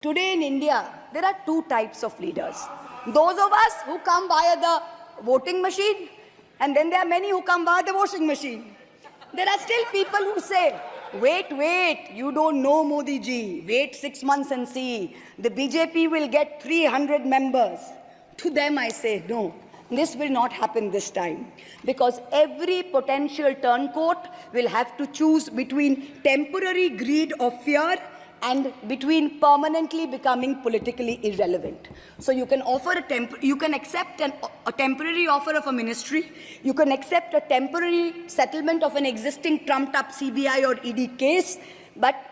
Today in India, there are two types of leaders. Those of us who come via the voting machine, and then there are many who come via the washing machine. There are still people who say, wait, you don't know Modi ji. Wait 6 months and see. The BJP will get 300 members. To them I say, no, this will not happen this time. Because every potential turncoat will have to choose between temporary greed or fear and between permanently becoming politically irrelevant. So you can offer you can accept a temporary offer of a ministry, you can accept a temporary settlement of an existing trumped-up CBI or ED case,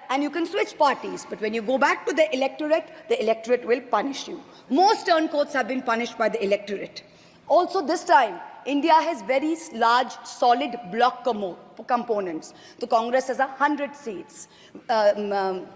and you can switch parties. But when you go back to the electorate will punish you. Most turncoats have been punished by the electorate. Also this time, India has very large, solid block components. The Congress has 100 seats.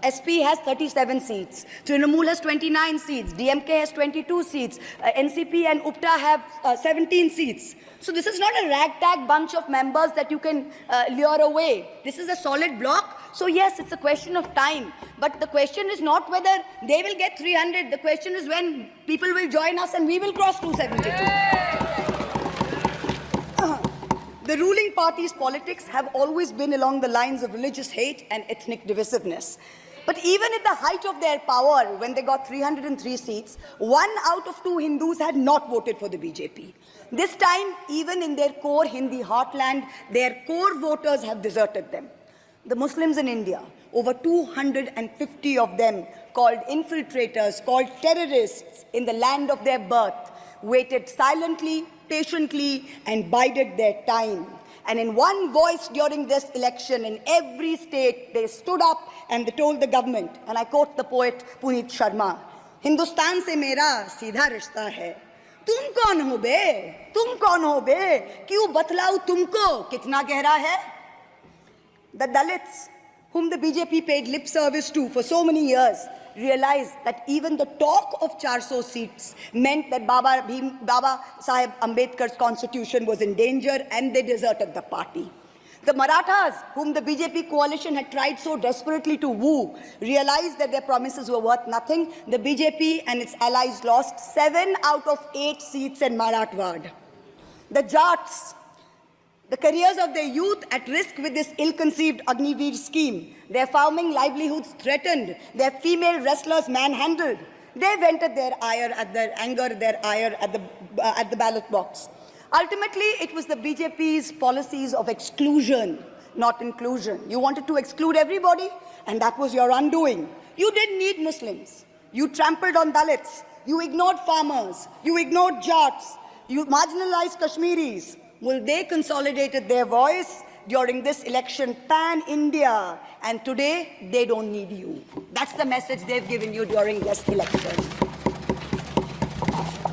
SP has 37 seats. Trinamool has 29 seats. DMK has 22 seats. NCP and UPTA have 17 seats. So this is not a ragtag bunch of members that you can lure away. This is a solid block. So yes, it's a question of time. But the question is not whether they will get 300. The question is when people will join us and we will cross 272. The ruling party's politics have always been along the lines of religious hate and ethnic divisiveness. But even at the height of their power, when they got 303 seats, 1 out of 2 Hindus had not voted for the BJP. This time, even in their core Hindi heartland, their core voters have deserted them. The Muslims in India, over 250 of them, called infiltrators, called terrorists in the land of their birth, waited silently, patiently, and bided their time. And in one voice during this election, in every state, they stood up and they told the government, and I quote the poet Puneet Sharma, "Hindustan se mera seedha rishta hai. Tum kaun ho be? Tum kaun ho be? Kyun batlau tumko kitna gehra hai?" The Dalits, whom the BJP paid lip service to for so many years, realized that even the talk of 400 seats meant that Baba Sahib Ambedkar's constitution was in danger, and they deserted the party. The Marathas, whom the BJP coalition had tried so desperately to woo, realized that their promises were worth nothing. The BJP and its allies lost 7 out of 8 seats in Marathwad. The Jats, the careers of their youth at risk with this ill-conceived Agniveer scheme, their farming livelihoods threatened, their female wrestlers manhandled. They vented their ire at the ballot box. Ultimately, it was the BJP's policies of exclusion, not inclusion. You wanted to exclude everybody, and that was your undoing. You didn't need Muslims. You trampled on Dalits. You ignored farmers. You ignored Jats. You marginalized Kashmiris. Well, they consolidated their voice during this election pan-India, and today they don't need you. That's the message they've given you during this election.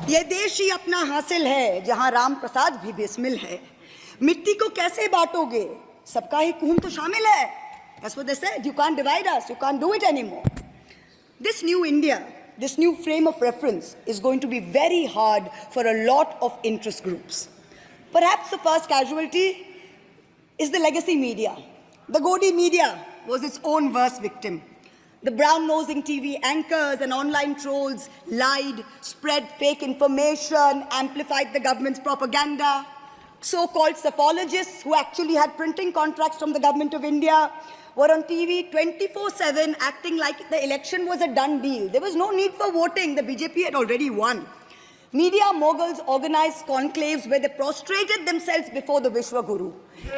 ये देश ही अपना हासिल है जहां राम प्रसाद भी बिस्मिल है. मिट्टी को कैसे बांटोगे? सबका ही खून तो शामिल है. That's what they said. You can't divide us. You can't do it anymore. This new India, this new frame of reference is going to be very hard for a lot of interest groups. Perhaps the first casualty is the legacy media. The Godi media was its own worst victim. The brown-nosing TV anchors and online trolls lied, spread fake information, amplified the government's propaganda. So-called psephologists who actually had printing contracts from the government of India were on TV 24/7 acting like the election was a done deal. There was no need for voting. The BJP had already won. Media moguls organized conclaves where they prostrated themselves before the Vishwa Guru.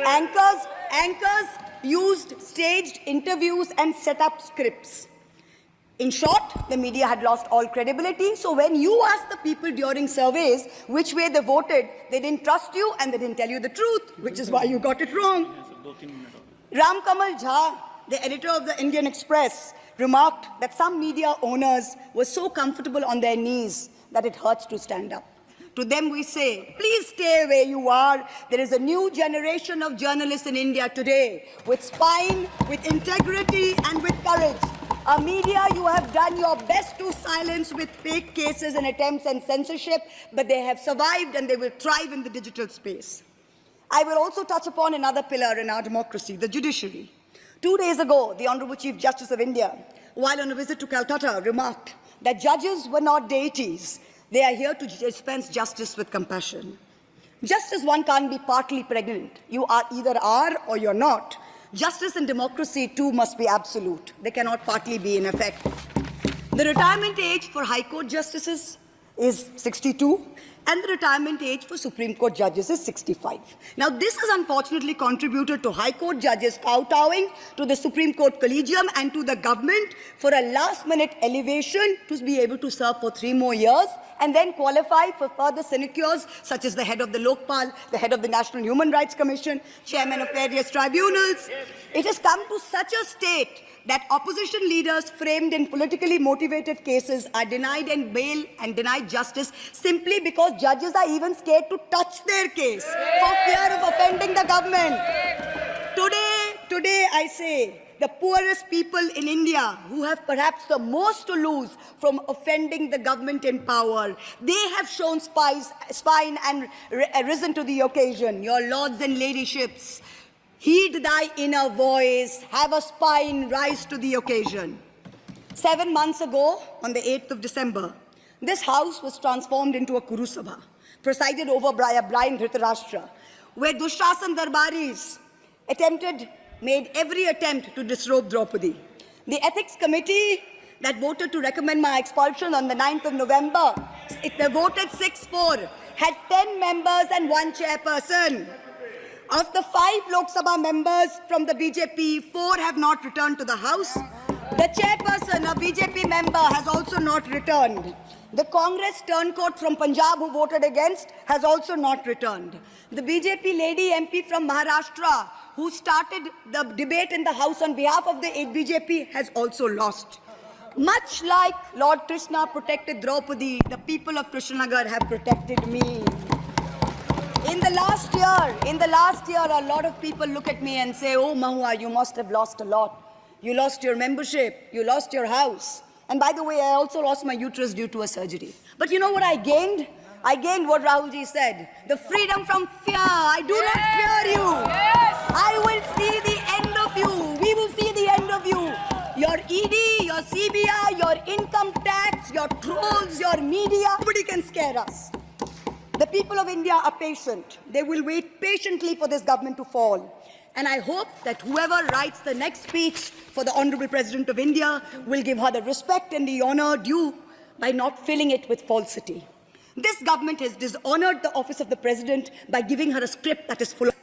Anchors used staged interviews and set up scripts. In short, the media had lost all credibility. So when you asked the people during surveys which way they voted, they didn't trust you and they didn't tell you the truth, which is why you got it wrong. Ram Kamal Jha, the editor of the Indian Express, remarked that some media owners were so comfortable on their knees that it hurts to stand up. To them we say, please stay where you are. There is a new generation of journalists in India today with spine, with integrity, and with courage. A media you have done your best to silence with fake cases and attempts and censorship, but they have survived and they will thrive in the digital space. I will also touch upon another pillar in our democracy, the judiciary. 2 days ago, the Honorable Chief Justice of India while on a visit to Calcutta, remarked that judges were not deities. They are here to dispense justice with compassion. Just as one can't be partly pregnant, you either are or you're not, justice and democracy too must be absolute. They cannot partly be in effect. The retirement age for High Court justices is 62, and the retirement age for Supreme Court judges is 65. Now, this has unfortunately contributed to High Court judges kowtowing to the Supreme Court Collegium and to the government for a last-minute elevation to be able to serve for 3 more years and then qualify for further sinecures, such as the head of the Lokpal, the head of the National Human Rights Commission, chairman of various tribunals. It has come to such a state that opposition leaders framed in politically motivated cases are denied and bail and denied justice simply because judges are even scared to touch their case for fear of offending the government. Today I say, the poorest people in India who have perhaps the most to lose from offending the government in power, they have shown spine and risen to the occasion. Your lords and ladyships, heed thy inner voice, have a spine, rise to the occasion. 7 months ago, on the 8th of December, this house was transformed into a Kuru Sabha, presided over by a blind Dhritarashtra, where Dushashan Darbaris made every attempt to disrobe Draupadi. The Ethics Committee that voted to recommend my expulsion on the 9th of November, it voted 6-4, had 10 members and 1 chairperson. Of the 5 Lok Sabha members from the BJP, 4 have not returned to the House. The chairperson, a BJP member, has also not returned. The Congress turncoat from Punjab who voted against has also not returned. The BJP lady MP from Maharashtra who started the debate in the House on behalf of the BJP has also lost. Much like Lord Krishna protected Draupadi, the people of Krishnanagar have protected me. In the last year, a lot of people look at me and say, "Oh, Mahua, you must have lost a lot. You lost your membership, you lost your house. And by the way, I also lost my uterus due to a surgery." But you know what I gained? I gained what Rahulji said, the freedom from fear. I do not fear you. I will see the end of you. We will see the end of you. Your ED, your CBI, your income tax, your trolls, your media, nobody can scare us. The people of India are patient. They will wait patiently for this government to fall. And I hope that whoever writes the next speech for the Honorable President of India will give her the respect and the honor due by not filling it with falsity. This government has dishonored the office of the President by giving her a script that is full of...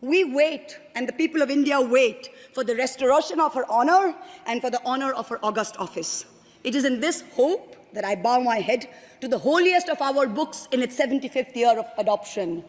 We wait, and the people of India wait, for the restoration of her honor and for the honor of her august office. It is in this hope that I bow my head to the holiest of our books in its 75th year of adoption.